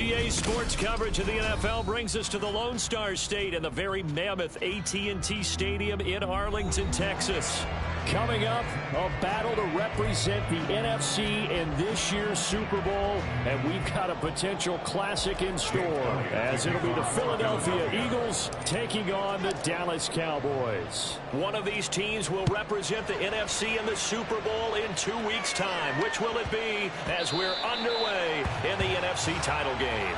EA Sports coverage of the NFL brings us to the Lone Star State and the very mammoth AT&T Stadium in Arlington, Texas. Coming up, a battle to represent the NFC in this year's Super Bowl, and we've got a potential classic in store, as it'll be the Philadelphia Eagles taking on the Dallas Cowboys. One of these teams will represent the NFC in the Super Bowl in 2 weeks' time. Which will it be as we're underway in the NFC title game?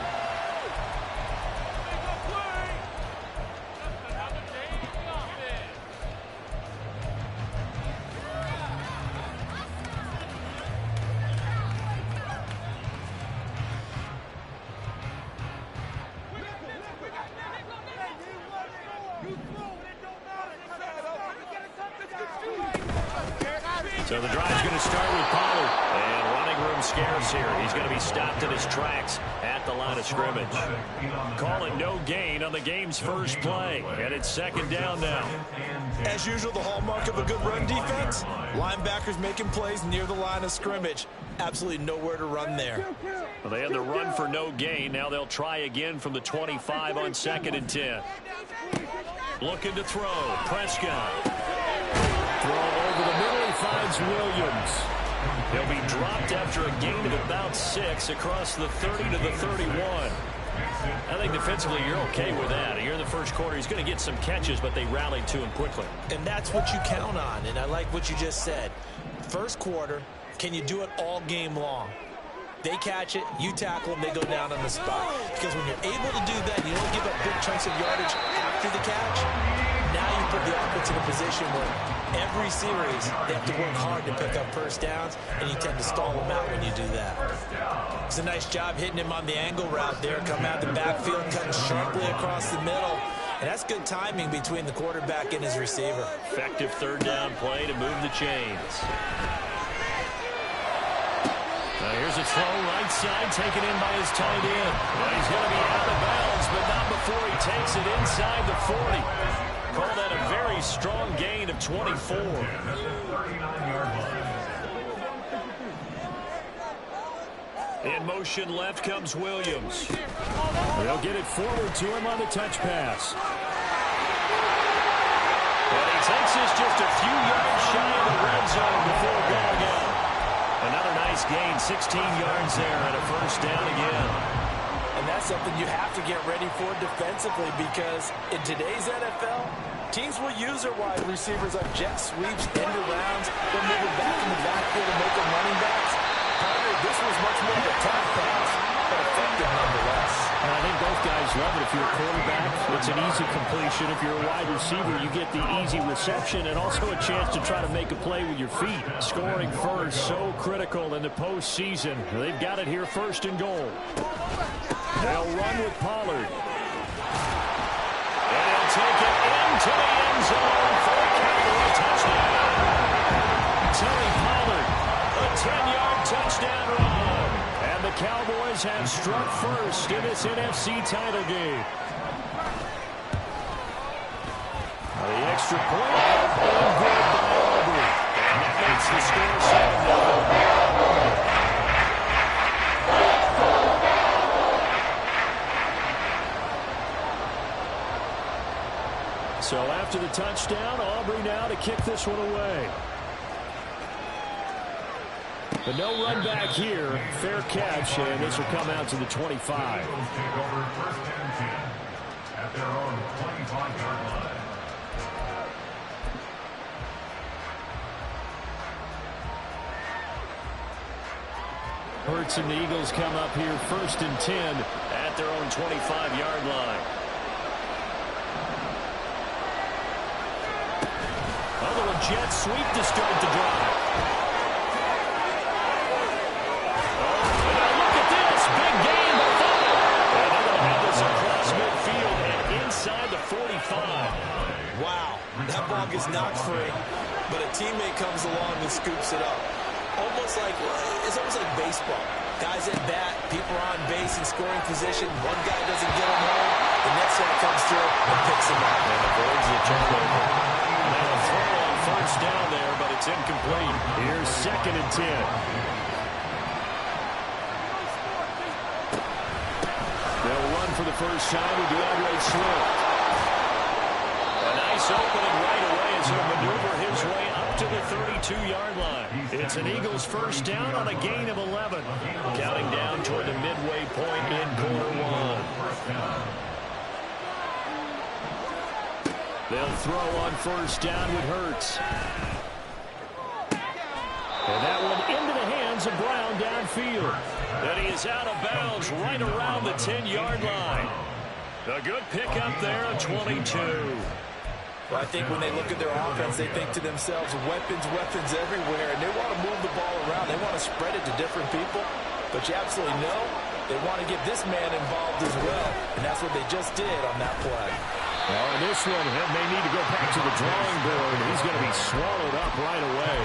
So the drive's going to start with Pollard. And running room scarce here. He's going to be stopped in his tracks at the line of scrimmage. Calling no gain on the game's first play. And it's second down now. As usual, the hallmark of a good run defense, linebackers making plays near the line of scrimmage. Absolutely nowhere to run there. Well, they had the run for no gain. Now they'll try again from the 25 on 2nd and 10. Looking to throw. Prescott. Throw over the middle. He finds Williams. He'll be dropped after a gain of about 6 across the 30 to the 31. I think defensively you're okay with that. Here in the first quarter, he's going to get some catches, but they rallied to him quickly. And that's what you count on, and I like what you just said. First quarter, can you do it all game long? They catch it, you tackle them, they go down on the spot. Because when you're able to do that, you don't give up big chunks of yardage after the catch. Now you put the offense in a position where every series they have to work hard to pick up first downs, and you tend to stall them out when you do that. It's a nice job hitting him on the angle route there. Come out the backfield, cutting sharply across the middle. And that's good timing between the quarterback and his receiver. Effective third down play to move the chains. Now here's a throw right side, taken in by his tight end. Well, he's going to be out of bounds, but not before he takes it inside the 40. Call that a very strong gain of 24. In motion left comes Williams. They'll get it forward to him on the touch pass. And he takes this just a few yards shy of the red zone before going out. Another nice gain, 16 yards there and a first down again. And that's something you have to get ready for defensively, because in today's NFL, teams will use their wide receivers on jet sweeps, end arounds. They'll move it back in the backfield and make them running backs. However, this was much more of a tough pass, but effective nonetheless. And I think both guys love it. If you're a quarterback, it's an easy completion. If you're a wide receiver, you get the easy reception and also a chance to try to make a play with your feet. Scoring first, so critical in the postseason. They've got it here, 1st and goal. They'll run with Pollard. And they'll take it into the end zone for a Cowboy touchdown. Terry Pollard, a 10-yard touchdown run. And the Cowboys have struck first in this NFC title game. The extra point, all good by Aubrey. And that makes the score 7-0. So after the touchdown, Aubrey now to kick this one away. But no run back here. Fair catch, and this will come out to the 25. Hurts and the Eagles come up here 1st and 10 at their own 25-yard line. Jet sweep to start the drive. Oh, now look at this. Big gain by Fuller. And they're going to have this across midfield and inside the 45. Wow, that ball gets knocked free, but a teammate comes along and scoops it up. It's almost like baseball. Guys at bat, people are on base in scoring position. One guy doesn't get him home. The next guy comes through and picks him up. And avoids the turnover. Now a throw on first down there, but it's incomplete. Here's 2nd and 10. for the first time with DeAndre Swift. A nice opening right away as he'll maneuver his way up to the 32-yard line. It's an Eagles first down on a gain of 11. Counting down toward the midway point in quarter one. They'll throw on first down with Hurts. And that one into the hands of Brown downfield. And he is out of bounds right around the 10-yard line. A good pickup there at 22. Well, I think when they look at their offense, they think to themselves, weapons, weapons everywhere, and they want to move the ball around. They want to spread it to different people. But you absolutely know they want to get this man involved as well, and that's what they just did on that play. Well, in this one, may need to go back to the drawing board. He's going to be swallowed up right away.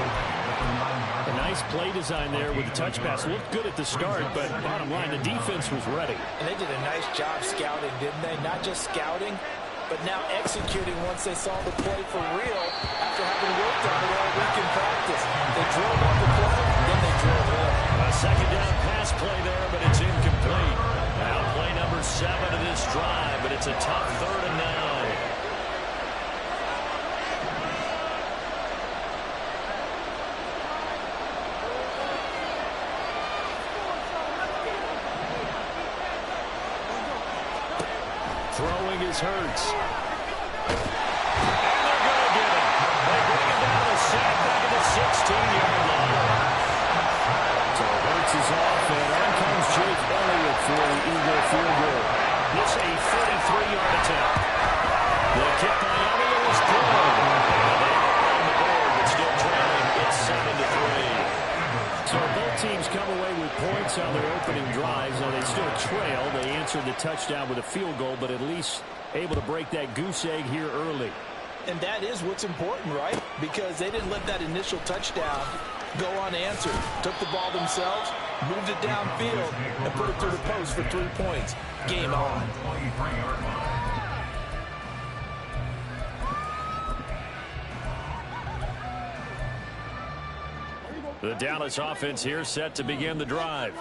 A nice play design there with the touch pass. Looked good at the start, but bottom line, the defense was ready. And they did a nice job scouting, didn't they? Not just scouting, but now executing once they saw the play for real after having worked on it all week in practice. They drove up the play, then they drove in. A second down pass play there, but it's incomplete. Now play number 7 of this drive, but it's a tough 3rd and 9. Throwing is Hurts. And they're going to get him. They bring him down to sack back at the 16-yard line. So Hurts is off, and on comes Jake Elliott for the Eagle field goal. This a 33-yard attempt. The kick by Elliott is good. And they are on the board, but still trailing. It's 7-3. So both teams come away with points on their opening drives. Now they still trail. They answered the touchdown with a field goal, but at least able to break that goose egg here early. And that is what's important, right? Because they didn't let that initial touchdown go unanswered. Took the ball themselves, moved it downfield, and put it through the post for 3 points. Game on. The Dallas offense here set to begin the drive.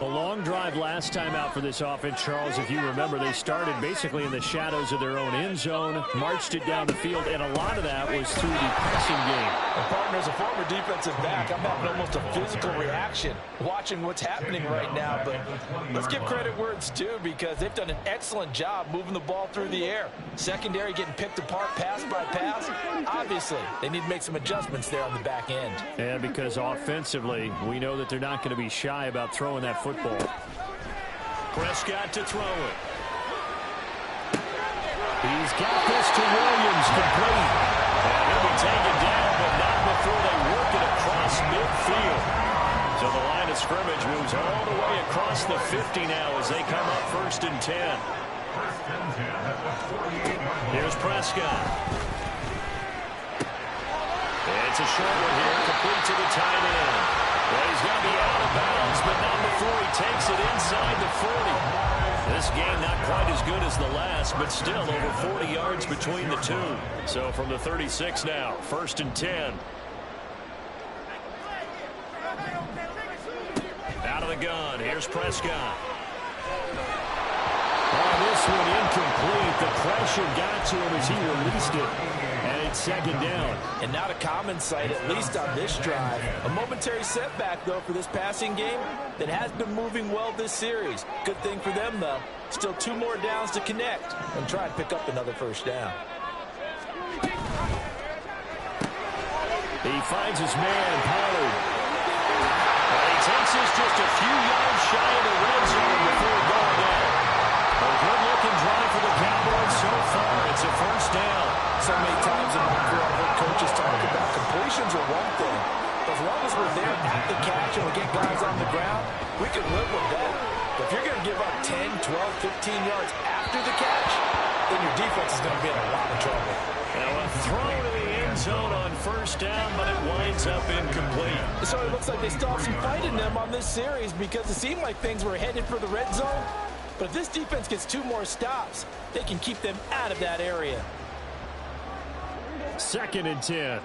A long drive last time out for this offense, Charles. If you remember, they started basically in the shadows of their own end zone, marched it down the field, and a lot of that was through the passing game. And partner, as a former defensive back, I'm having almost a physical reaction watching what's happening right now. But let's give credit where it's due, because they've done an excellent job moving the ball through the air. Secondary getting picked apart pass by pass. Obviously, they need to make some adjustments there on the back end. And because offensively, we know that they're not going to be shy about throwing that football. Prescott to throw it. He's got this to Williams, complete. And he'll be taken down, but not before they work it across midfield. So the line of scrimmage moves all the way across the 50 now as they come up 1st and 10. Here's Prescott. It's a short one here, complete to the tight end. Well, he's going to be out of bounds, but not before he takes it inside the 40. This game not quite as good as the last, but still over 40 yards between the two. So from the 36 now, 1st and 10. Out of the gun, here's Prescott. Oh, this one incomplete. The pressure got to him as he released it. And it's 2nd down. And not a common sight, at least on this drive. A momentary setback, though, for this passing game that has been moving well this series. Good thing for them, though. Still 2 more downs to connect and try and pick up another 1st down. He finds his man, Pollard. And he takes this just a few yards shy of the red zone before going down. A good-looking drive for the Cowboys so far. It's a 1st down. So many times in my career, I've heard coaches talk about completions are one thing. As long as we're there at the catch and we get guys on the ground, we can live with that. But if you're going to give up 10, 12, 15 yards after the catch, then your defense is going to be in a lot of trouble. Now a throw to the end zone on 1st down, but it winds up incomplete. So it looks like they still have some fight in them on this series, because it seemed like things were headed for the red zone. But if this defense gets 2 more stops, they can keep them out of that area. 2nd and 10.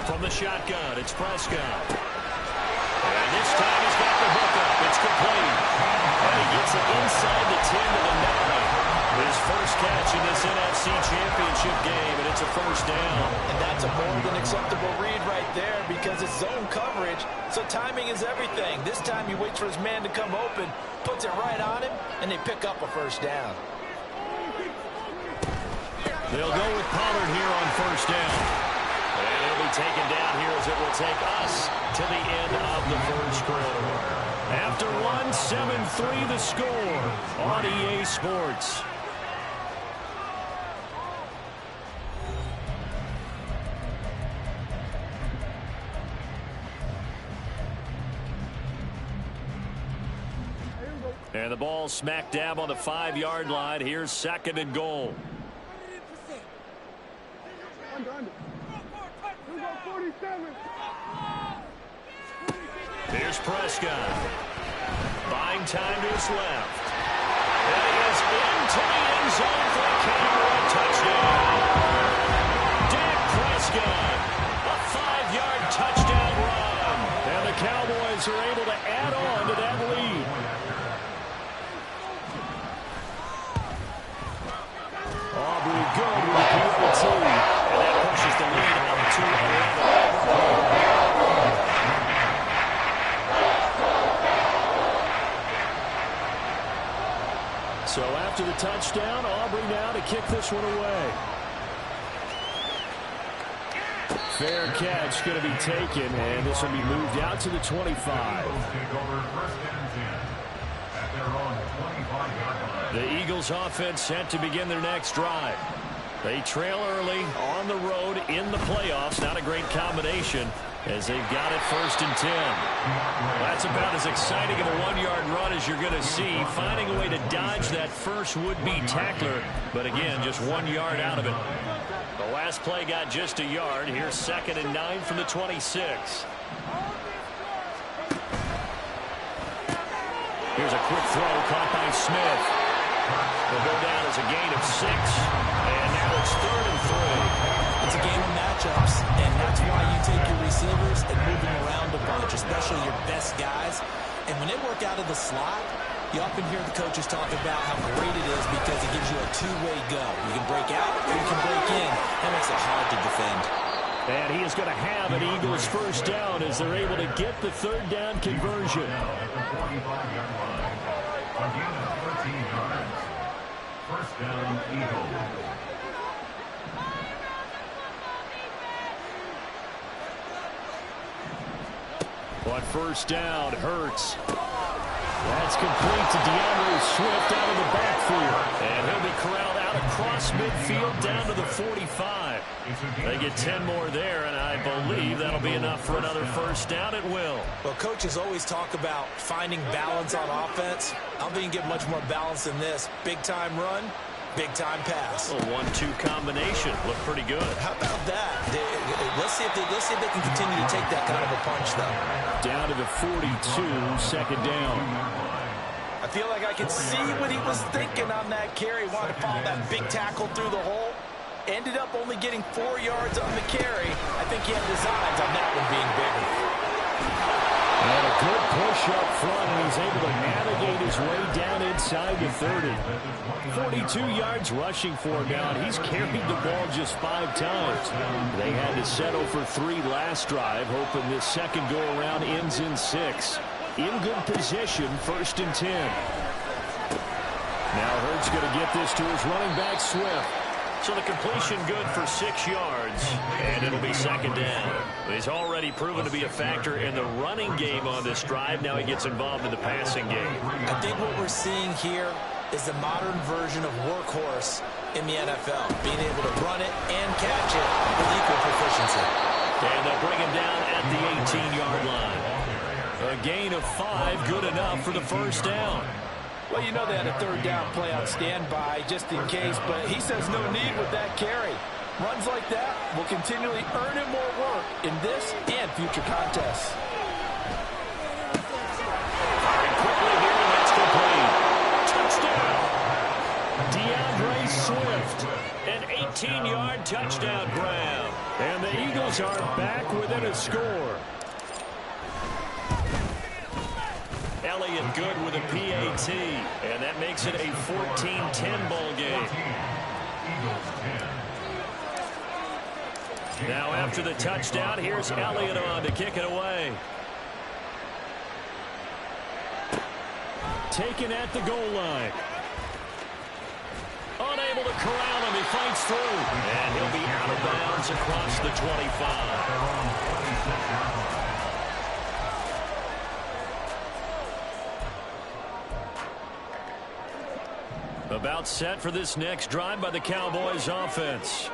From the shotgun, it's Prescott. And this time he's got the hookup. It's complete. And he gets it inside the 10 to the 9. His first catch in this NFC Championship game, and it's a first down. And that's a more than acceptable read right there because it's zone coverage, so timing is everything. This time he waits for his man to come open, puts it right on him, and they pick up a first down. They'll go with Pollard here on first down. And he'll be taken down here as it will take us to the end of the first quarter. After one, 7-3 the score on EA Sports. And the ball smack dab on the 5-yard line. Here's second and goal. Here's Prescott. Buying time to his left. And he is into the end zone for a Cowboy touchdown. Dak Prescott. A 5-yard touchdown run. And the Cowboys are able to add on to that lead. Aubrey good with the PAT. And that pushes the lead on 2-11. So after the touchdown, Aubrey now to kick this one away. Fair catch going to be taken, and this will be moved out to the 25. The Eagles offense set to begin their next drive. They trail early on the road in the playoffs. Not a great combination as they've got it 1st and 10. That's about as exciting of a 1-yard run as you're going to see. Finding a way to dodge that first would-be tackler, but again, just 1 yard out of it. The last play got just a yard. Here's 2nd and 9 from the 26. Here's a quick throw caught by Smith. Will go down as a gain of 6, and now it's 3rd and 3. It's a game of matchups, and that's why you take your receivers and move them around a bunch, especially your best guys. And when they work out of the slot, you often hear the coaches talk about how great it is because it gives you a two-way go. You can break out or you can break in. That makes it hard to defend. And he is going to have an Eagles first down as they're able to get the 3rd down conversion. First down, Eagles. On first down, Hurts. That's complete to DeAndre Swift out of the backfield. And he'll be corralled out across midfield down to the 45. They get 10 more there, and I believe that'll be enough for another first down at will. Well, coaches always talk about finding balance on offense. I don't think you can get much more balance than this. Big-time run, big-time pass. A 1-2 combination. Looked pretty good. How about that? Let's see if they can continue to take that kind of a punch, though. Down to the 42, 2nd down. I feel like I could see what he was thinking on that carry. Wanted to follow that big tackle through the hole. Ended up only getting 4 yards on the carry. I think he had designs on that one being bigger. And a good push up front, and he's able to navigate his way down inside the 30. 42 yards rushing for him now, and he's carried the ball just 5 times. They had to settle for 3 last drive, hoping this second go-around ends in 6. In good position, 1st and 10. Now Hurts going to get this to his running back, Swift. So the completion good for 6 yards, and it'll be 2nd down. He's already proven to be a factor in the running game on this drive. Now he gets involved in the passing game. I think what we're seeing here is the modern version of workhorse in the NFL, being able to run it and catch it with equal proficiency. And they'll bring him down at the 18-yard line. A gain of 5, good enough for the first down. Well, you know they had a 3rd down play on standby just in case, but he says no need with that carry. Runs like that will continually earn him more work in this and future contests. Firing quickly here, and that's complete. Touchdown! DeAndre Swift. An 18-yard touchdown grab. And the Eagles are back within a score. Elliott good with a PAT. And that makes it a 14-10 ball game. Now after the touchdown, here's Elliott on to kick it away. Taken at the goal line. Unable to corral him. He fights through. And he'll be out of bounds across the 25. About set for this next drive by the Cowboys offense.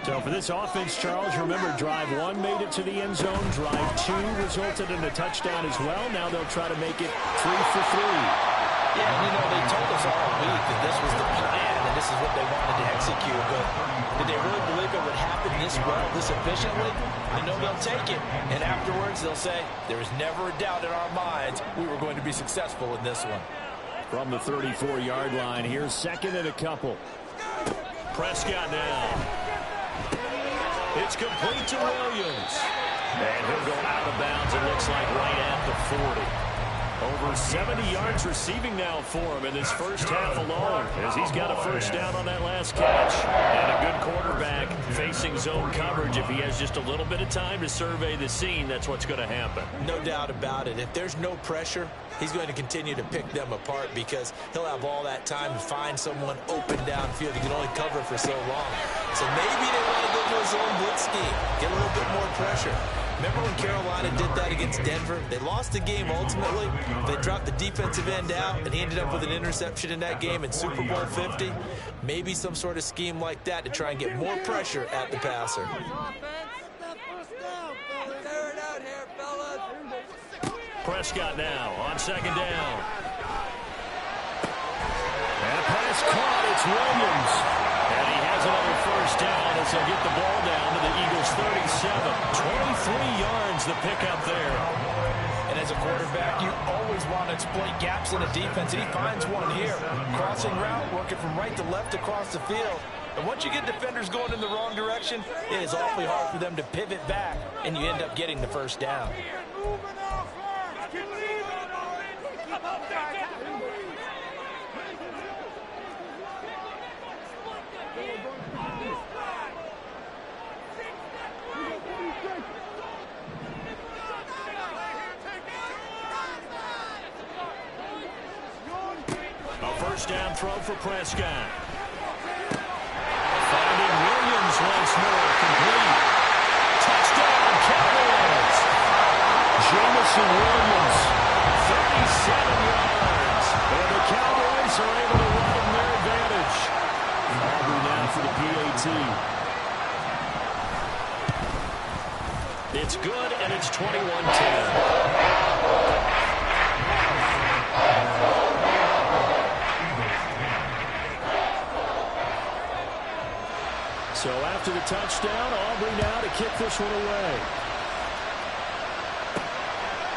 So for this offense, Charles, remember, drive 1 made it to the end zone. Drive 2 resulted in a touchdown as well. Now they'll try to make it 3 for 3. Yeah, and they told us all week that this was the plan and this is what they wanted to execute. But did they really believe it would happen this well, this efficiently? I know they'll take it. And afterwards, they'll say, there was never a doubt in our minds we were going to be successful in this one. From the 34-yard line, here's second and a couple. Prescott now. It's complete to Williams. And he'll go out of bounds, it looks like, right at the 40. Over 70 yards receiving now for him in this first half alone, as he's got a first down on that last catch. And a good quarterback facing zone coverage. If he has just a little bit of time to survey the scene, that's what's going to happen. No doubt about it. If there's no pressure, he's going to continue to pick them apart because he'll have all that time to find someone open downfield. He can only cover for so long. So maybe they want to go to a zone blitz scheme, get a little bit more pressure. Remember when Carolina did that against Denver? They lost the game ultimately. They dropped the defensive end out, and he ended up with an interception in that game in Super Bowl 50. Maybe some sort of scheme like that to try and get more pressure at the passer. Prescott now on second down. And pass caught. It's Williams. And he has another first down as they'll get the ball down to the Eagles' 37. 23 yards the pickup there. And as a quarterback, you always want to exploit gaps in the defense, and he finds one here. Crossing route, working from right to left across the field. And once you get defenders going in the wrong direction, it is awfully hard for them to pivot back, and you end up getting the first down. First down throw for Prescott. Finding Williams once more, complete. Touchdown, Cowboys. Jamison Williams, 37 yards. And the Cowboys are able to widen their advantage. Aubrey now for the PAT. It's good, and it's 21-10. So after the touchdown, Aubrey now to kick this one away.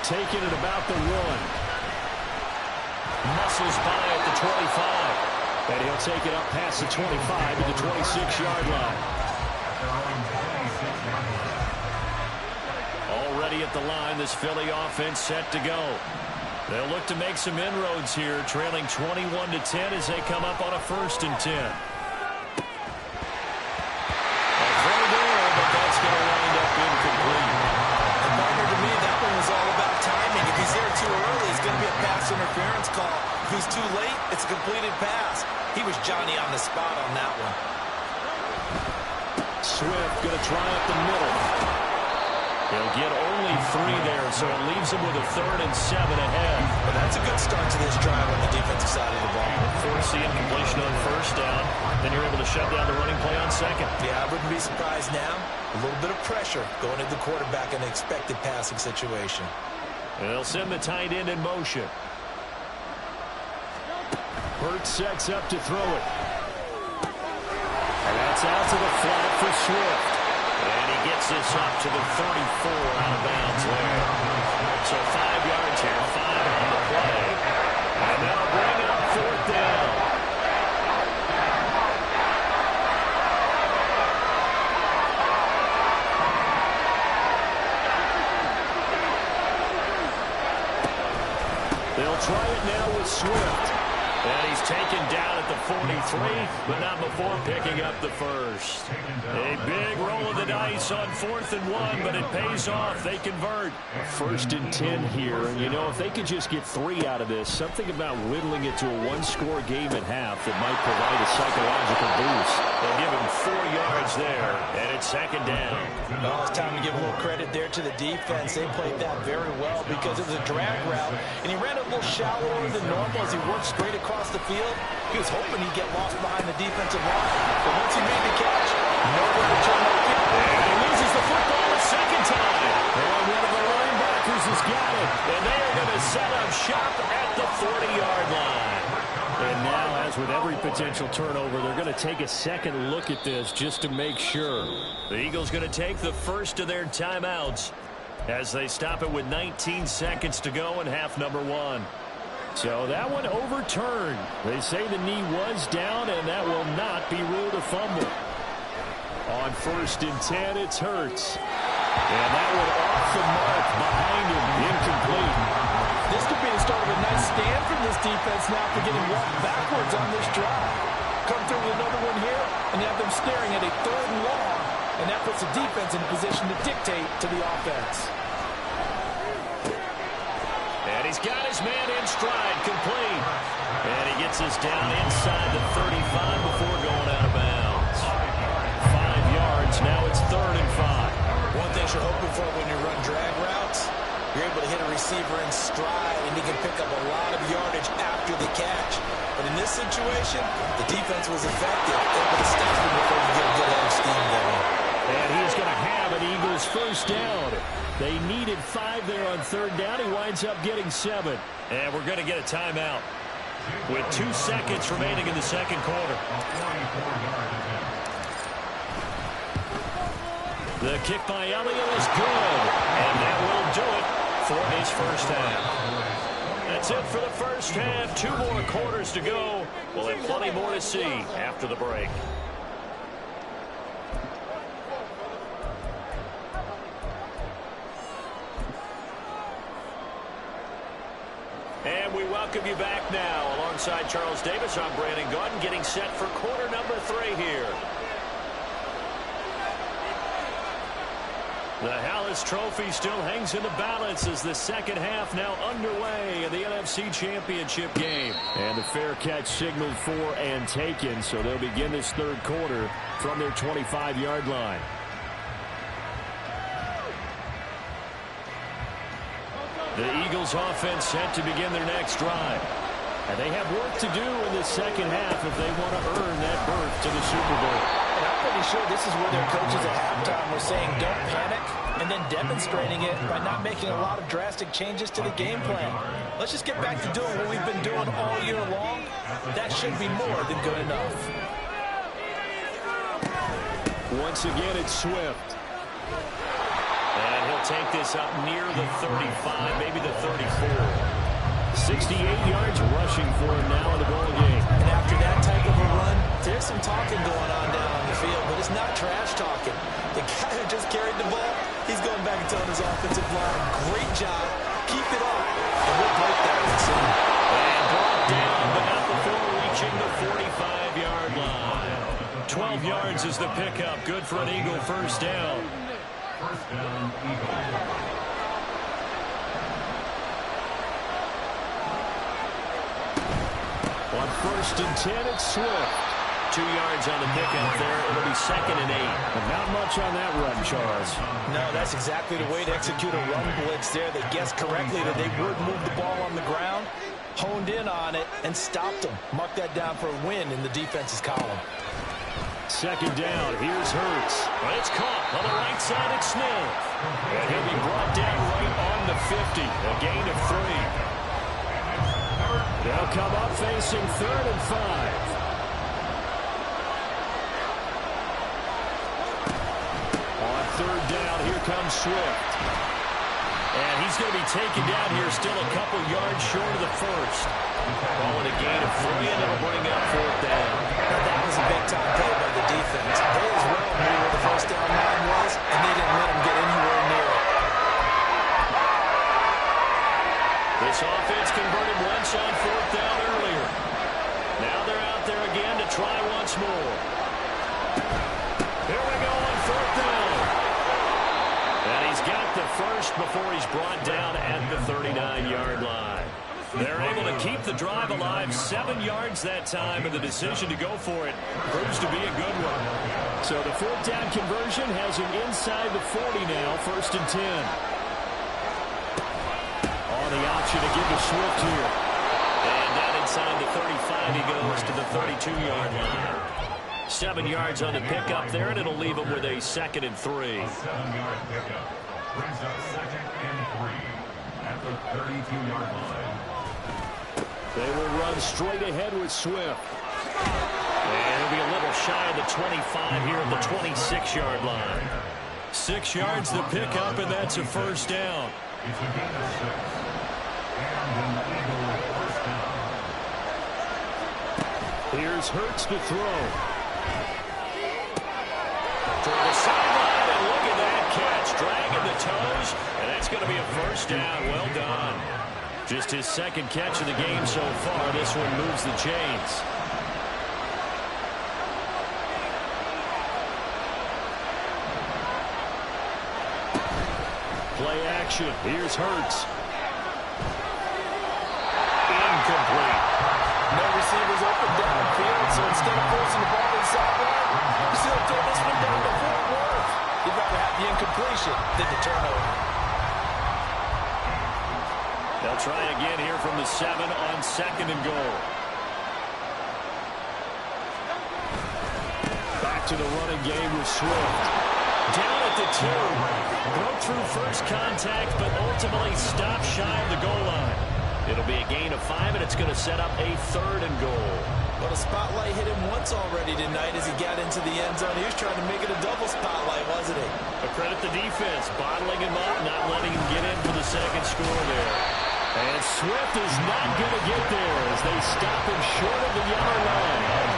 Taking it about the 1. Muscles by at the 25. And he'll take it up past the 25 to the 26-yard line. Already at the line, this Philly offense set to go. They'll look to make some inroads here, trailing 21-10 as they come up on a 1st and 10. Interference call. If he's too late, it's a completed pass. He was Johnny on the spot on that one. Swift going to try up the middle. He'll get only 3 there, so it leaves him with a 3rd and 7 ahead. But that's a good start to this drive on the defensive side of the ball. Force the incompletion on first down, then you're able to shut down the running play on second. Yeah, I wouldn't be surprised now. A little bit of pressure going into the quarterback in an expected passing situation. They'll send the tight end in motion. Hurt sets up to throw it. And that's out to the flat for Swift. And he gets this up to the 34 out of bounds there. So 5 yards here, 5 on the play. And that'll bring up 4th down. They'll try it now with Swift. And he's taken down at the 43, but not before picking up the first. A big roll of the dice on 4th and 1, but it pays off. They convert. 1st and 10 here, and you know, if they could just get 3 out of this, something about whittling it to a 1-score game at half that might provide a psychological boost. They'll give him 4 yards there, and it's 2nd down. Well, it's time to give a little credit there to the defense. They played that very well because it was a drag route, and he ran a little shallower than normal as he worked straight across the field. He was hoping he'd get lost behind the defensive line, but once he made the catch, nowhere to turn that kick. And he loses the football a 2nd time. And one of the linebackers has got it, and they are going to set up shop at the 40-yard line. And now, as with every potential turnover, they're going to take a second look at this just to make sure. The Eagles going to take the first of their timeouts as they stop it with 19 seconds to go in half number 1. So that one overturned. They say the knee was down, and that will not be ruled a fumble. On 1st and 10, it's Hurts. And that one off the mark behind him, incomplete. This could be the start of a nice stand from this defense now for getting walked backwards on this drive. Come through with another one here, and have them staring at a 3rd and long, and that puts the defense in a position to dictate to the offense. And he's got his man in stride, complete. And he gets us down inside the 35 before going out of bounds. 5 yards, now it's 3rd and 5. One thing you're hoping for when you run drag routes, you're able to hit a receiver in stride, and he can pick up a lot of yardage after the catch. But in this situation, the defense was effective, able to stop him before you get a good head of steam going. And he's going to have an Eagles 1st down. They needed 5 there on 3rd down. He winds up getting 7. And we're going to get a timeout with 2 seconds remaining in the 2nd quarter. The kick by Elliott is good. And that will do it for his 1st half. That's it for the 1st half. 2 more quarters to go. We'll have plenty more to see after the break. And we welcome you back now. Alongside Charles Davis, I'm Brandon Gaudin, getting set for quarter number 3 here. The Hallis Trophy still hangs in the balance as the 2nd half now underway in the NFC Championship game. And the fair catch signaled for and taken, so they'll begin this 3rd quarter from their 25-yard line. The Eagles offense set to begin their next drive. And they have work to do in the 2nd half if they want to earn that berth to the Super Bowl. And I'm pretty sure this is where their coaches at halftime were saying don't panic, and then demonstrating it by not making a lot of drastic changes to the game plan. Let's just get back to doing what we've been doing all year long. That should be more than good enough. Once again, it's Swift. And he'll take this up near the 35, maybe the 34. 68 yards rushing for him now in the ball game. And after that type of a run, there's some talking going on down on the field, but it's not trash talking. The guy who just carried the ball, he's going back and telling his offensive line, great job, keep it up, and we'll break that one soon. And brought down, but not before reaching the 45-yard line. 12 yards is the pickup. Good for an Eagle 1st down. 1st down, Eagle. On 1st and 10, it's Swift. 2 yards on the pickup there. It'll be 2nd and 8. But not much on that run, Charles. No, that's exactly the way to execute a run blitz there. They guessed correctly that they would move the ball on the ground, honed in on it, and stopped them. Mark that down for a win in the defense's column. 2nd down. Here's Hurts. But it's caught on the right side. It's Smith. And he'll be brought down right on the 50. A gain of 3. They'll come up facing 3rd and 5. On 3rd down, here comes Swift. And he's going to be taken down here still a couple yards short of the 1st. Ball in a gain of 3, and it'll bring up 4th down. Now that was a big-time play by the defense. They as well knew where the 1st down line was, and they didn't let them get anywhere near it. This This offense converted once on 4th down earlier. Now they're out there again to try once more. Here we go on 4th down. And he's got the first before he's brought down at the 39-yard line. They're able to keep the drive alive, 7 yards that time, and the decision to go for it proves to be a good one. So the 4th down conversion has him inside the 40 now, 1st and 10. On the option to give to Swift here. And down inside the 35, he goes to the 32-yard line. 7 yards on the pickup there, and it'll leave him with a 2nd and 3. 7-yard pickup brings up 2nd and 3 at the 32-yard line. They will run straight ahead with Swift. And he'll be a little shy of the 25 here at the 26-yard line. 6 yards the pickup, and that's a 1st down. It's a gain of 6. And an Eagle 1st down. Here's Hurts to throw. For the sideline, and look at that catch. Dragging the toes, and that's going to be a 1st down. Well done. Just his 2nd catch of the game so far. This one moves the chains. Play action. Here's Hurts. Incomplete. No receivers open downfield, so instead of forcing the ball inside line, you still throw this one down to Fort Worth. You'd rather have the incompletion than the turnover. They'll try again here from the 7 on 2nd and goal. Back to the running game with Swift. Down at the 2. Broke through first contact, but ultimately stopped shy of the goal line. It'll be a gain of 5, and it's going to set up a 3rd and goal. Well, the spotlight hit him once already tonight as he got into the end zone. He was trying to make it a double spotlight, wasn't he? But credit the defense, bottling him up, not letting him get in for the 2nd score there. And Swift is not going to get there as they stop him short of the yellow line.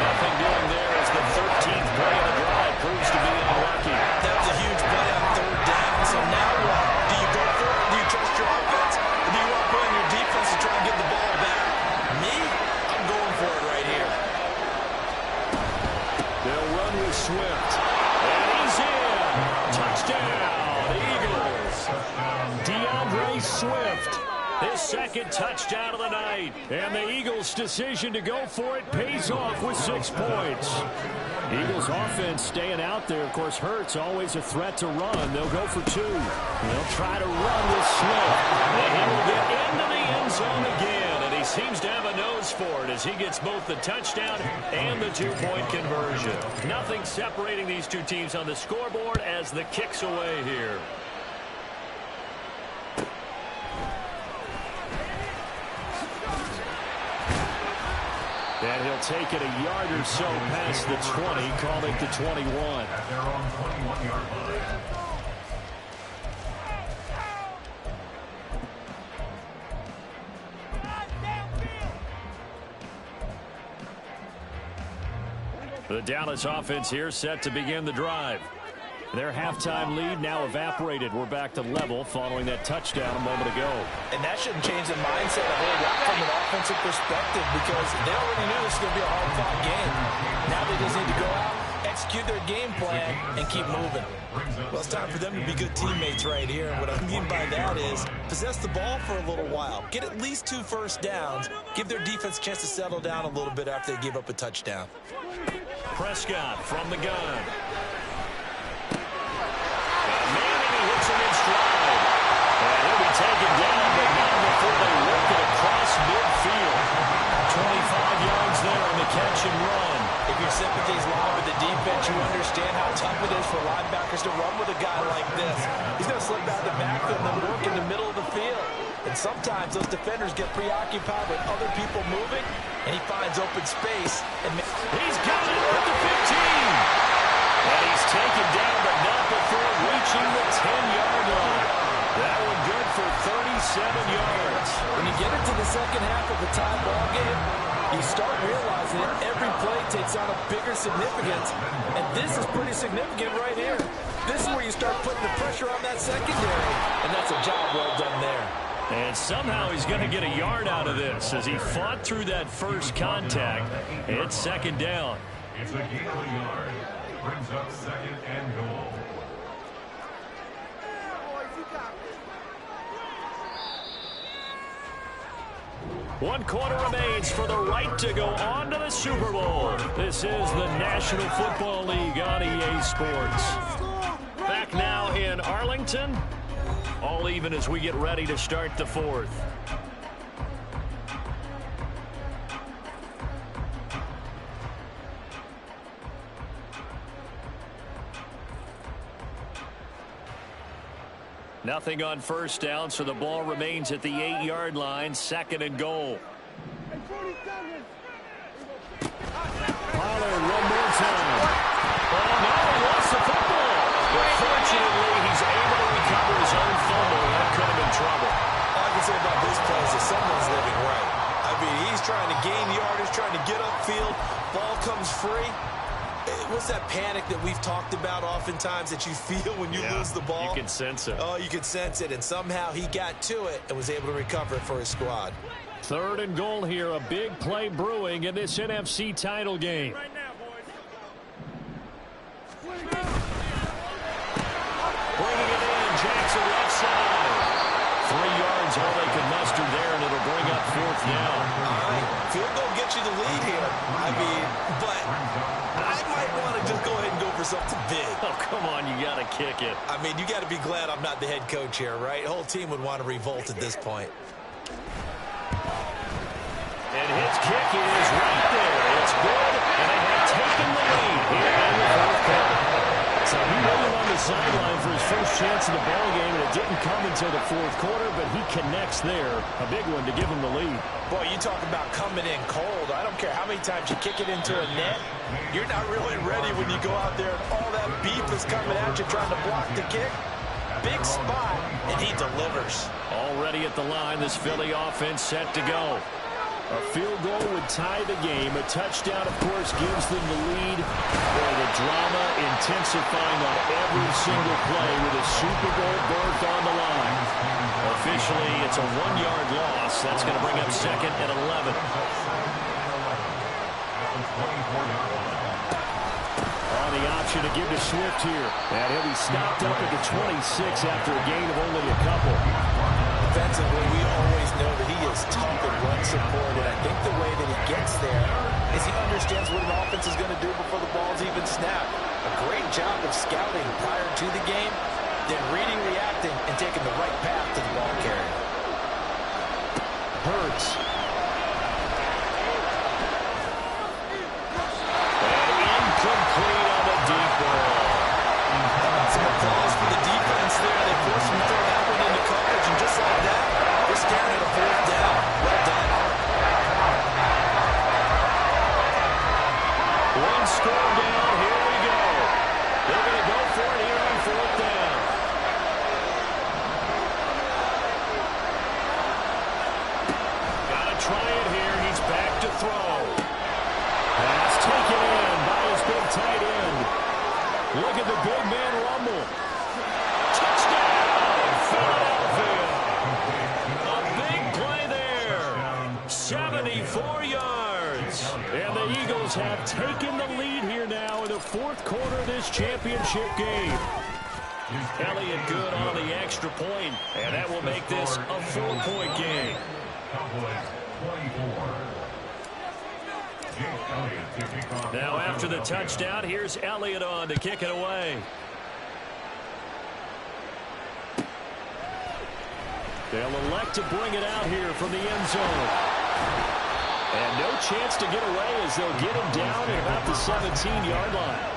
Nothing doing there as the 13th play of the drive proves to be unlucky. That was a huge play on 3rd down. So now what? Do you go for it? Do you trust your offense? Or do you want to put on your defense to try and get the ball back? Me? I'm going for it right here. They'll run with Swift. And he's in. Touchdown, Eagles. DeAndre Swift. His 2nd touchdown of the night. And the Eagles' decision to go for it pays off with 6 points. Eagles offense staying out there. Of course, Hurts always a threat to run. They'll go for 2. They'll try to run with Swift. And he will get into the end zone again. And he seems to have a nose for it as he gets both the touchdown and the 2-point conversion. Nothing separating these two teams on the scoreboard as the kick's away here. And he'll take it a yard or so past the 20, call it the 21. At their own 21-yard line. The Dallas offense here set to begin the drive. Their halftime lead now evaporated. We're back to level following that touchdown a moment ago. And that shouldn't change the mindset a whole lot from an offensive perspective because they already knew this was going to be a hard-fought game. Now they just need to go out, execute their game plan, and keep moving. Well, it's time for them to be good teammates right here. And what I mean by that is possess the ball for a little while. Get at least 2 first downs. Give their defense a chance to settle down a little bit after they give up a touchdown. Prescott from the gun. Hits him in stride. And he'll be taken down, but not before they work it across midfield. 25 yards there on the catch and run. If your sympathies lie with the defense, you understand how tough it is for linebackers to run with a guy like this. He's going to slip out of the backfield and then work in the middle of the field. And sometimes those defenders get preoccupied with other people moving, and he finds open space. And he's got it at the 15. And he's taken down, but not before reaching the 10-yard line. That one good for 37 yards. When you get into the second half of a tie ball game, you start realizing that every play takes on a bigger significance. And this is pretty significant right here. This is where you start putting the pressure on that secondary. And that's a job well done there. And somehow he's going to get a yard out of this as he fought through that first contact. It's second down. It's a gain of a yard. Brings up second and goal. One quarter remains for the right to go on to the Super Bowl. This is the National Football League on EA Sports. Back now in Arlington. All even as we get ready to start the fourth. Nothing on first down, so the ball remains at the 8-yard line, second and goal. Pollard one more time. Oh, no, he lost the football. But fortunately, he's able to recover his own fumble. That could have been trouble. All I can say about this play is that someone's living right. I mean, he's trying to gain yardage, trying to get upfield. Ball comes free. What's that panic that we've talked about oftentimes that you feel when you lose the ball? You can sense it. Oh, you can sense it, and somehow he got to it and was able to recover it for his squad. Third and goal here, a big play brewing in this NFC title game. Right now, boys. Bringing it in, Jackson left side. 3 yards, all they could muster there, and it'll bring up fourth down. All right, field goal get you the lead here. I mean, but I might want to just go ahead and go for something big. Oh, come on, you got to kick it. I mean, you got to be glad I'm not the head coach here, right? The whole team would want to revolt at this point. And his kick is right there. It's good, and they have taken the lead here in the fourth quarter. So he waited on the sideline for his first chance in the ballgame, and it didn't come until the fourth quarter, but he connects there. A big one to give him the lead. Boy, you talk about coming in cold. I don't care how many times you kick it into a net. You're not really ready when you go out there and all that beef is coming at you trying to block the kick. Big spot, and he delivers. Already at the line, this Philly offense set to go. A field goal would tie the game. A touchdown, of course, gives them the lead. Or the drama intensifying on every single play with a Super Bowl berth on the line. Officially, it's a 1-yard loss. That's going to bring up second and 11. On the option to give to Swift here. And he'll be stopped up at the 26 after a gain of only a couple. Defensively, we always know that he is tough and run support, and I think the way that he gets there is he understands what an offense is going to do before the ball's even snapped. A great job of scouting prior to the game, then reading, reacting, and taking the right path to the ball carrier. Hurts. And incomplete on the deep ball. Some applause for the defense there. They forced him to throw that one into coverage, and just like that, they're staring at a fourth down. Well done. One score down. Here we go. They're going to go for it here on fourth down. Got to try it here. He's back to throw. Pass taken in by his big tight end. Look at the big man rumble. Touchdown, Philadelphia. A big play there. 74 yards. And the Eagles have taken the lead here now in the fourth quarter of this championship game. Elliott good on the extra point, and that will make this a 4-point game. Now after the touchdown, here's Elliott on to kick it away. They'll elect to bring it out here from the end zone. And no chance to get away as they'll get him down at about the 17-yard line.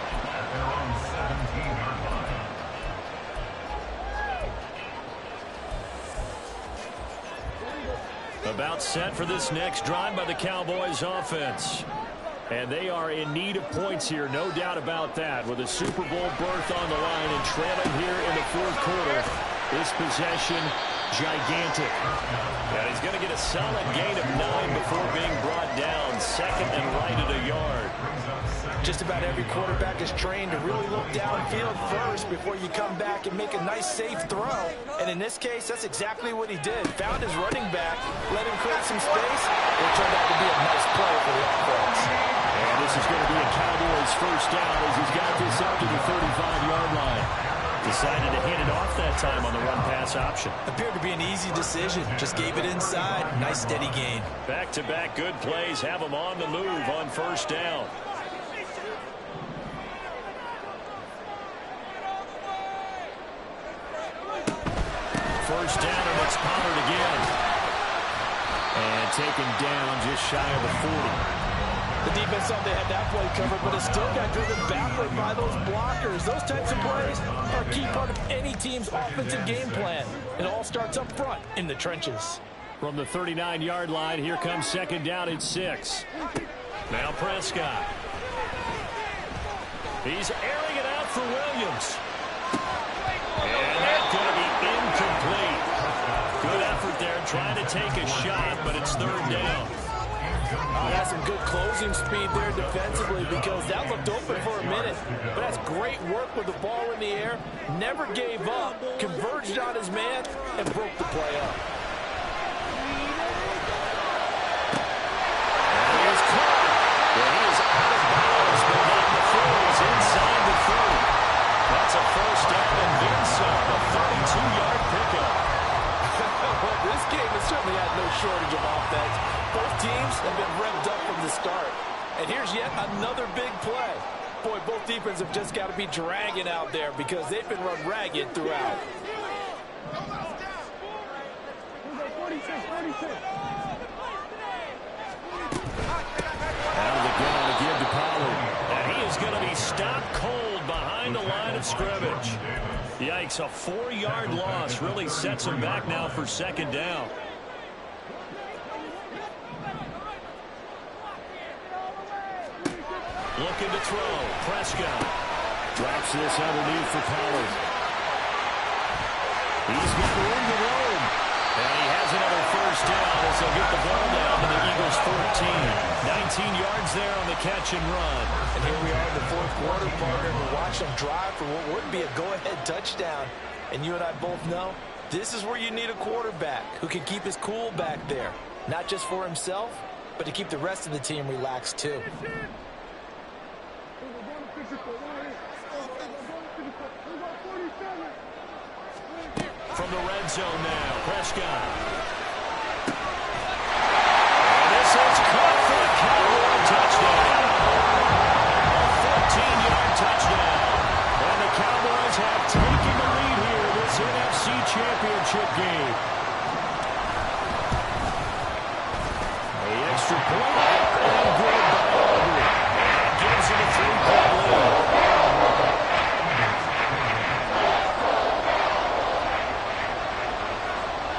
About set for this next drive by the Cowboys offense. And they are in need of points here, no doubt about that. With a Super Bowl berth on the line and trailing here in the fourth quarter, this possession gigantic. And he's going to get a solid gain of 9 before being brought down. Second and right at a yard. Just about every quarterback is trained to really look downfield first before you come back and make a nice, safe throw. And in this case, that's exactly what he did. Found his running back, let him create some space. It turned out to be a nice play for the offense. And this is going to be a Cowboys first down as he's got this up to the 35-yard line. Decided to hand it off that time on the run-pass option. Appeared to be an easy decision. Just gave it inside. Nice, steady gain. Back-to-back good plays have him on the move on first down. First down, and it's Pollard again. And taken down just shy of the 40. The defense thought they had that play covered, but it still got driven backward by those blockers. Those types of plays are a key part of any team's offensive game plan. It all starts up front in the trenches. From the 39-yard line, here comes second down at 6. Now Prescott. He's airing it out for Williams. And that's going to be incomplete. Good effort there trying to take a shot, but it's third down. That's some good closing speed there defensively because that looked open for a minute. But that's great work with the ball in the air. Never gave up, converged on his man, and broke the play up. And he is caught. Well, he is out of bounds, but not before he's inside the 30. That's a first down and then some, a 32-yard pickup. Well, this game has certainly had no shortage of offense. Both teams have been revved up from the start. And here's yet another big play. Boy, both defenses have just got to be dragging out there because they've been run ragged throughout. Out of the gun to give to Pollard. And he is going to be stopped cold behind the line of scrimmage. Yikes, a 4-yard loss really sets him back now for second down. Looking to throw. Prescott drops this underneath for Pollard. He's got room to roam. And he has another first down as they'll get the ball down to the Eagles 14. 19 yards there on the catch and run. And here we are in the fourth quarter, partner. We watch them drive for what would be a go-ahead touchdown. And you and I both know this is where you need a quarterback who can keep his cool back there. Not just for himself, but to keep the rest of the team relaxed too. From the red zone now, Prescott. And this is caught for a Cowboy touchdown. A 14-yard touchdown. And the Cowboys have taken the lead here in this NFC Championship game. The extra point and good by Aubrey. And gives him a 3-point lead.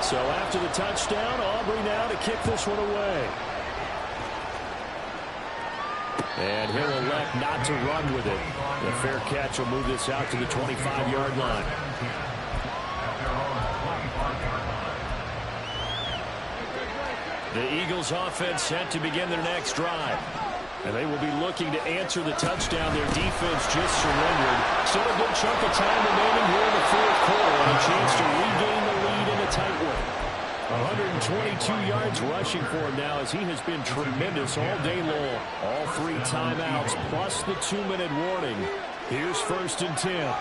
So after the touchdown, Aubrey now to kick this one away. And he'll elect not to run with it. The fair catch will move this out to the 25-yard line. The Eagles offense set to begin their next drive. And they will be looking to answer the touchdown their defense just surrendered. Still a good chunk of time remaining here in the fourth quarter and a chance to regain the lead in a tight one. 122 yards rushing for him now as he has been tremendous all day long. All 3 timeouts plus the 2-minute warning. Here's first and 10.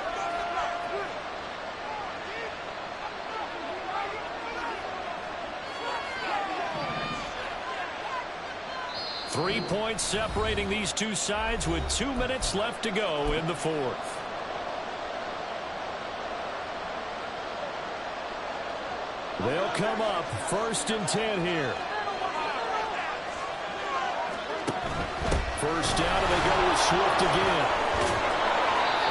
Three points separating these two sides with 2 minutes left to go in the fourth. They'll come up first and 10 here. First down, and they go with Swift again.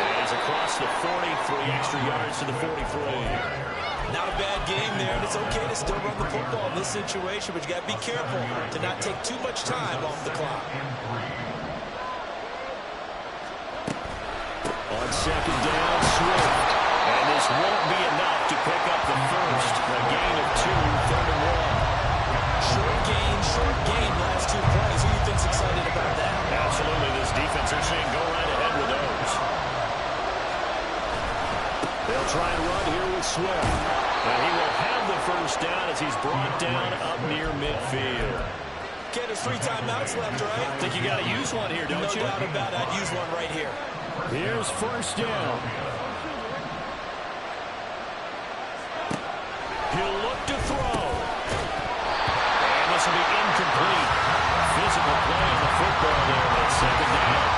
And he's across the 40, 3 extra yards to the 43. Not a bad game there, and it's okay to still run the football in this situation, but you got to be careful to not take too much time off the clock. On second down, Swift. And this this won't be enough to pick up the first. A gain of 2, 3rd and 1. Short gain, last 2 plays. Who do you think's excited about that? Absolutely. This defense are saying go right ahead with those. They'll try and run here with Swift. And he will have the first down as he's brought down up near midfield. Get his 3 timeouts left, right? I think you got to use one here, don't you? No doubt about it. I'd use one right here. Here's first down. He'll look to throw. And this will be incomplete. Physical play on the football there, but 2nd down.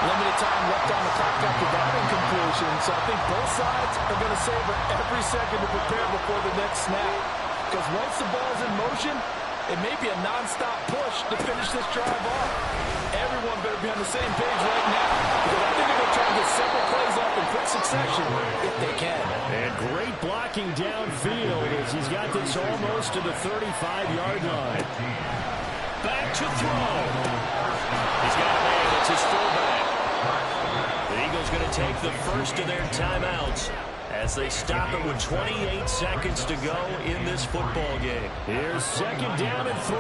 Limited time left on the clock after that incompletion, so I think both sides are going to savor every second to prepare before the next snap. Because once the ball's in motion, it may be a non-stop push to finish this drive off. Everyone better be on the same page right now, because I think they're going to try to get several plays off in quick succession if they can. And great blocking downfield as he's got this almost to the 35-yard line. Back to throw. He's got a man. It's his fullback. The Eagles going to take the first of their timeouts as they stop it with 28 seconds to go in this football game. Here's 2nd down and 3.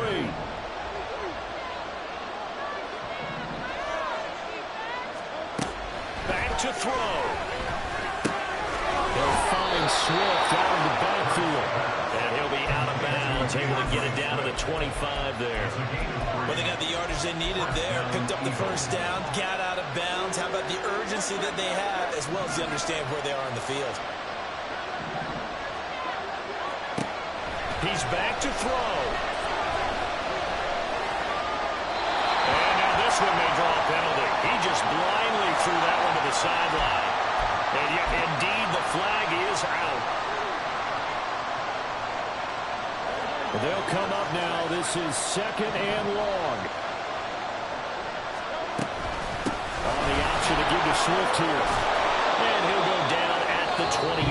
Back to throw. They'll find Swift out in the backfield. And he'll be out of bounds, able to get it down to the 25 there. Well, they got the yardage they needed there, picked up the first down, got out of bounds. How about the urgency that they have, as well as they understand where they are in the field? He's back to throw. And now this one may draw a penalty. He just blindly threw that one to the sideline. And yet, indeed, the flag is out. They'll come up now. This is 2nd and long. On the option to give to Swift here. And he'll go down at the 28.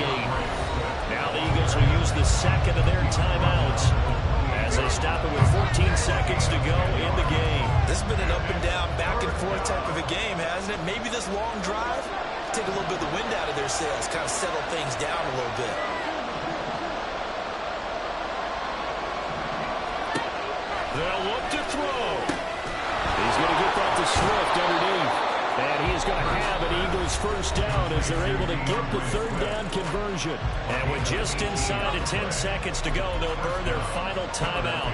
Now the Eagles will use the 2nd of their timeouts as they stop it with 14 seconds to go in the game. This has been an up and down, back and forth type of a game, hasn't it? Maybe this long drive, take a little bit of the wind out of their sails, kind of settle things down a little bit. They'll look to throw. He's going to get that to Swift underneath. And he is going to have an Eagles first down as they're able to get the 3rd down conversion. And with just inside of 10 seconds to go, they'll burn their final timeout.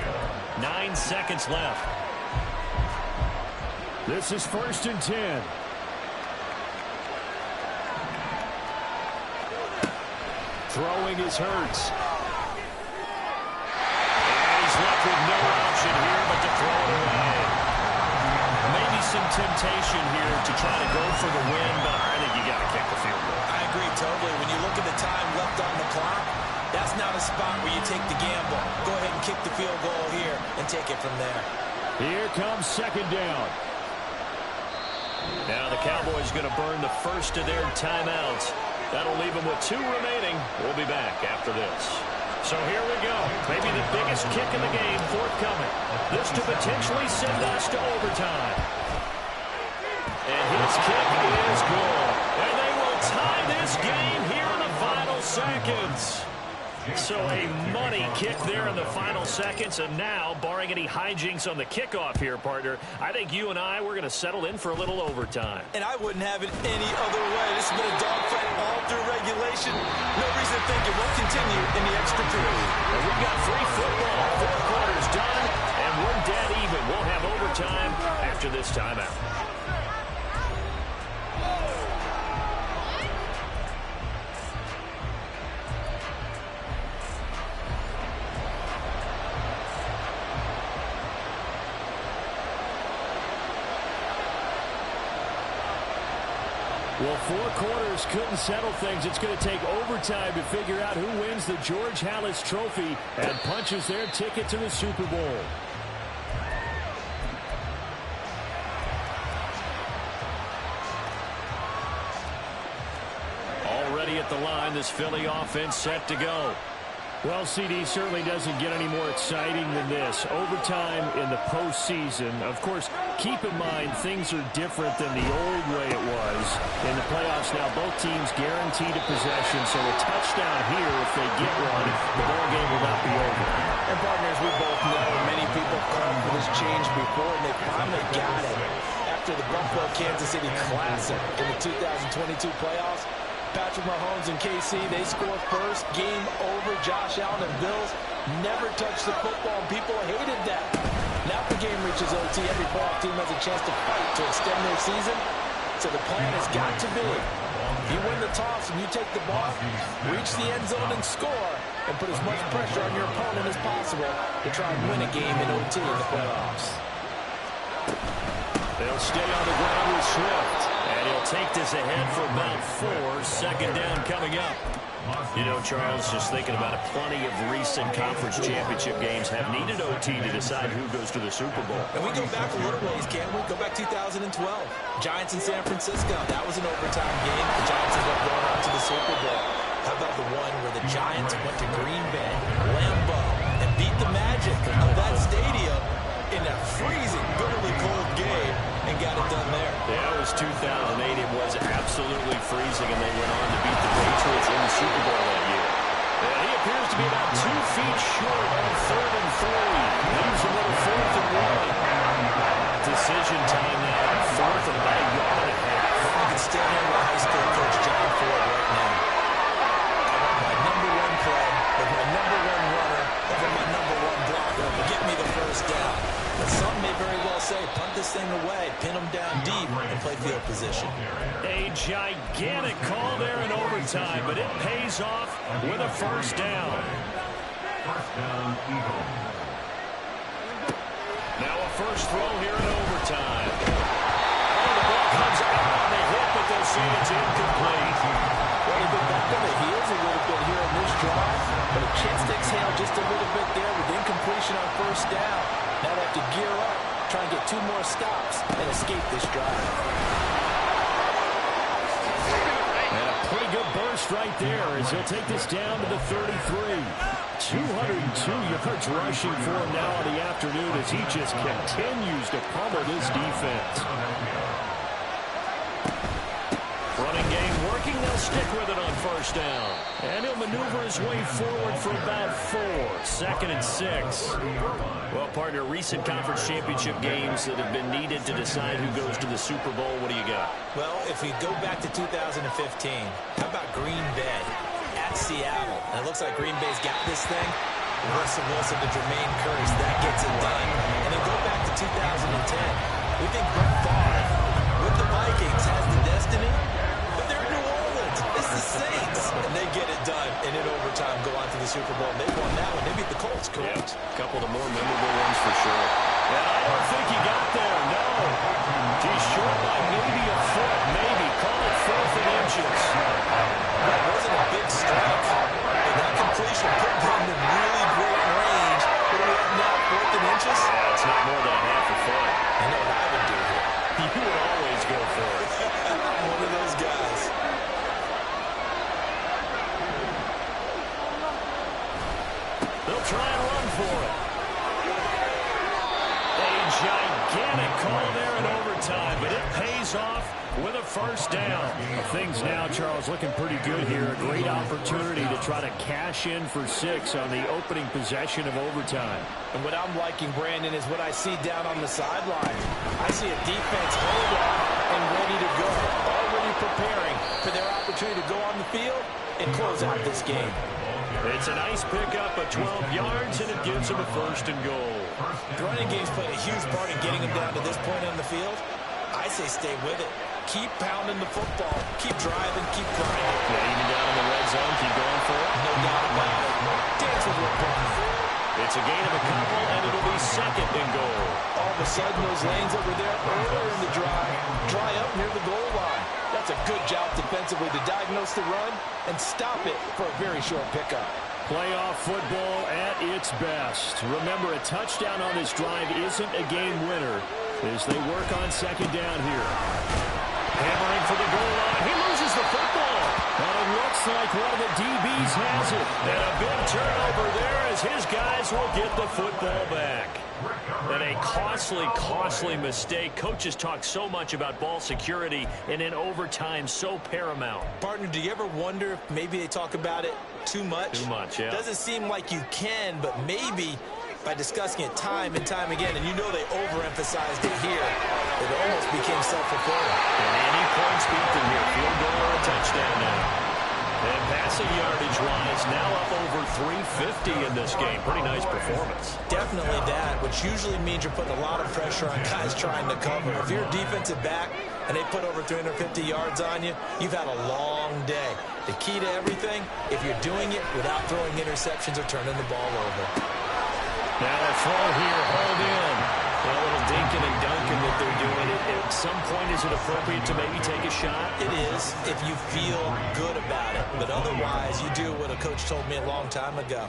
9 seconds left. This is 1st and 10. Throwing is Hurts. And he's left with no option here but to throw it away. Maybe some temptation here to try to go for the win, but I think you got to kick the field goal. I agree totally. When you look at the time left on the clock, that's not a spot where you take the gamble. Go ahead and kick the field goal here and take it from there. Here comes 2nd down. Now the Cowboys going to burn the first of their timeouts. That'll leave them with 2 remaining. We'll be back after this. So here we go. Maybe the biggest kick in the game forthcoming. This to potentially send us to overtime. And his kick is good. And they will tie this game here in the final seconds. So a money kick there in the final seconds. And now, barring any hijinks on the kickoff here, partner, I think you and I, we're going to settle in for a little overtime. And I wouldn't have it any other way. This has been a dogfight all through regulation. No reason to think it won't continue in the extra period. And we've got free football. 4 quarters done, and we're dead even. We'll have overtime after this timeout. Well, 4 quarters couldn't settle things. It's going to take overtime to figure out who wins the George Halas Trophy and punches their ticket to the Super Bowl. Already at the line, this Philly offense set to go. Well, CD certainly doesn't get any more exciting than this. Overtime in the postseason. Of course, keep in mind things are different than the old way it was. In the playoffs now, both teams guaranteed a possession, so a touchdown here, if they get one, the ball game will not be over. And partners, we both know many people called for this change before, and they finally got it. After the Buffalo-Kansas City Classic in the 2022 playoffs, Patrick Mahomes and KC, they score first. Game over. Josh Allen and Bills never touched the football, and people hated that. Now the game reaches OT. Every playoff team has a chance to fight to extend their season. So the plan has got to be, you win the toss and you take the ball, reach the end zone and score, and put as much pressure on your opponent as possible to try and win a game in OT in the playoffs. They'll stay on the ground with Swift. And he'll take this ahead for about 4. Second down coming up. You know, Charles, just thinking about it, plenty of recent conference championship games have needed OT to decide who goes to the Super Bowl. And we go back a little ways, can't we? Go back 2012. Giants in San Francisco. That was an overtime game. The Giants ended up going on to the Super Bowl. How about the one where the Giants went to Green Bay, Lambeau, and beat the Magic of that stadium in a freezing, bitterly cold game and got it done there? Yeah, it was 2008. It was absolutely freezing, and they went on to beat the Patriots in the Super Bowl that year. And he appears to be about 2 feet short on 3rd and 3. Leaves a little 4th and 1. Decision time now on 4th and about 1.5 yards. I can stand here with high school coach John Ford right now. I want my number 1 play with my number 1 runner over my number 1 blocker to get me the first down. But some may very well say, punt this thing away, pin them down deep, and play field position. A gigantic call there in overtime, but it pays off with a first down. First down, Eagles. Now a first throw here in overtime. Oh, the ball comes out on the hit, but they'll say it's incomplete. Well, they've been back on the heels a little bit here in this drive, but a chance to exhale just a little bit there with incompletion on first down. Now they have to gear up, try and get 2 more stops, and escape this drive. And a pretty good burst right there as he'll take this down to the 33. 202 yards rushing for him now on the afternoon as he just continues to pummel this defense. Running game working. They'll stick with it on first down. And he'll maneuver his way forward for about 4. 2nd and 6. Well, partner, recent conference championship games that have been needed to decide who goes to the Super Bowl. What do you got? Well, if we go back to 2015, how about Green Bay at Seattle? And it looks like Green Bay's got this thing. Russell Wilson to Jermaine Curse, that gets it done. And then go back to 2010. We think Brett Favre with the Vikings has the destiny, but they're in New Orleans. It's the Saints, and they get it done. And in overtime, go on to the Super Bowl. They won that one. They beat the Colts, correct? Yeah, a couple of the more memorable ones for sure. And I don't think he got there, no. He's short by maybe a foot, maybe. Call it 4th and inches. That wasn't a big strike, but that completion put them in really great range. What do we have now, 4th and inches? Yeah, it's not more than a half a foot. I know what I would do here. You would always go for it. I'm one of those guys. They'll try and run for it. A gigantic call there in overtime, but it pays off with a first down. Things now, Charles, looking pretty good here. A great opportunity to try to cash in for 6 on the opening possession of overtime. And what I'm liking, Brandon, is what I see down on the sideline. I see a defense hold on and ready to go, already preparing for their opportunity to go on the field and close out this game. It's a nice pickup of 12 yards, and it gives them a 1st and goal. The running game's played a huge part in getting them down to this point on the field. I say stay with it. Keep pounding the football. Keep driving. Keep grinding. Yeah, even down in the red zone, keep going for it. No doubt about it. Dance with your opponent. It's a gain of a couple, and it'll be 2nd and goal. All of a sudden, those lanes over there earlier in the drive dry up near the goal line. That's a good job defensively to diagnose the run and stop it for a very short pickup. Playoff football at its best. Remember, a touchdown on this drive isn't a game winner as they work on 2nd down here. Hammering for the goal line. He loses the football. And it looks like like one of the DBs has it. And a big turnover there as his guys will get the football back. And a costly mistake. Coaches talk so much about ball security, and in overtime, so paramount. Partner, do you ever wonder if maybe they talk about it too much? Too much, yeah. Doesn't seem like you can, but maybe by discussing it time and time again, and you know they overemphasized it here, it almost became self-fulfilling. And any points beat them here. Field goal or a touchdown now. And passing yardage-wise, now up over 350 in this game. Pretty nice performance. Definitely that, which usually means you're putting a lot of pressure on guys trying to cover. If you're a defensive back and they put over 350 yards on you, you've had a long day. The key to everything, if you're doing it without throwing interceptions or turning the ball over. Now a throw here, hauled in. A little dinking and dunking that they're doing. At some point, is it appropriate to maybe take a shot? It is, if you feel good about it. But otherwise, you do what a coach told me a long time ago.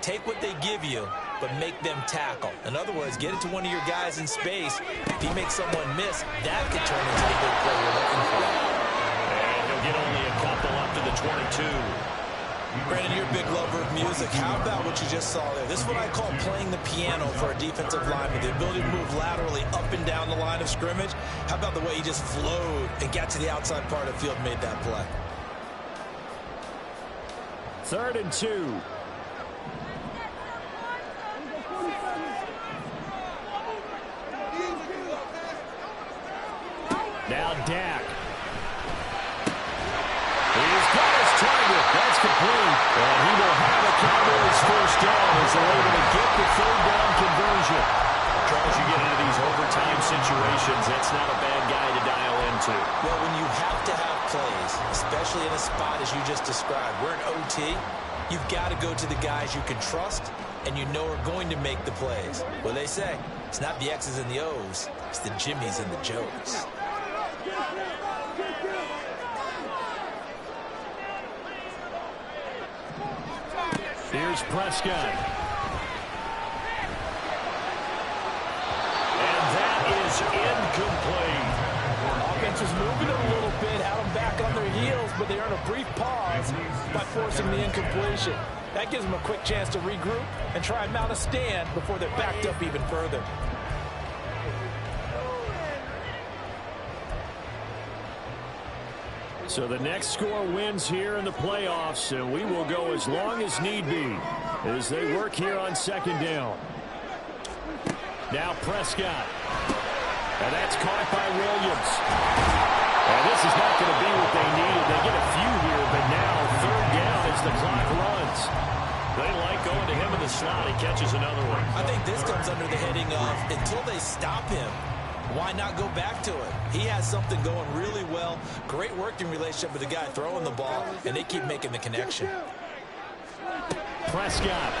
Take what they give you, but make them tackle. In other words, get it to one of your guys in space. If he makes someone miss, that could turn into the big play you're looking for. And he'll get only a couple up to the 22. Brandon, you're a big lover of music. How about what you just saw there? This is what I call playing the piano for a defensive lineman. The ability to move laterally up and down the line of scrimmage. How about the way he just flowed and got to the outside part of the field and made that play? 3rd and 2. Now Dak. He's got his target. That's complete. And he will have a Cowboys first down as they're able to get the 3rd down conversion. Charles, you get into these overtime situations, that's not a bad guy to dial into. Well, when you have to have plays, especially in a spot as you just described, we're in OT, you've got to go to the guys you can trust and you know are going to make the plays. Well, they say, it's not the X's and the O's, it's the Jimmies and the Joes. Here's Prescott. And that is incomplete. Offense is moving it a little bit, had them back on their heels, but they earn a brief pause by forcing the incompletion. That gives them a quick chance to regroup and try and mount a stand before they're backed up even further. So the next score wins here in the playoffs, and we will go as long as need be as they work here on 2nd down. Now Prescott. And that's caught by Williams. And this is not going to be what they needed. They get a few here, but now 3rd down as the clock runs. They like going to him in the slot. He catches another one. I think this comes under the heading of until they stop him, why not go back to it? He has something going really well. Great working relationship with the guy throwing the ball, and they keep making the connection. Prescott.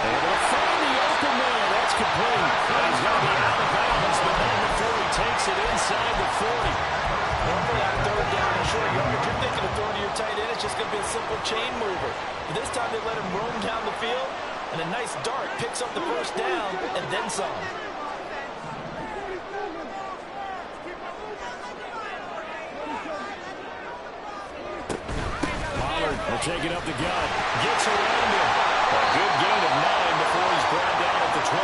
Able to find the open man. That's complete. And he's going to be out of bounds, but then before he takes it inside the 40. For that 3rd down and short yardage, you're thinking of throwing to your tight end. It's just going to be a simple chain mover. But this time they let him roam down the field. And a nice dart picks up the 1st down and then some. Pollard will take it up the gut. Gets around him. A good gain of 9 before he's brought down at the 28.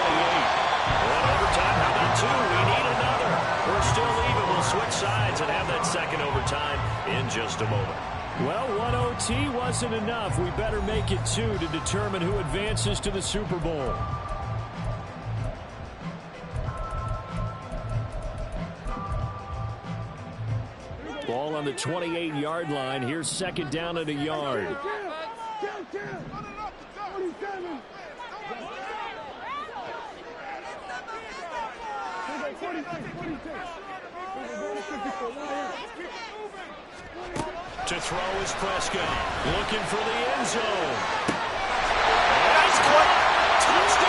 One overtime. How about 2? We need another. We're still even. We'll switch sides and have that 2nd overtime in just a moment. Well, 1 OT wasn't enough. We better make it 2 to determine who advances to the Super Bowl. Ball on the 28-yard line. Here's 2nd down and a yard. To throw is Prescott. Looking for the end zone. Nice quick touchdown.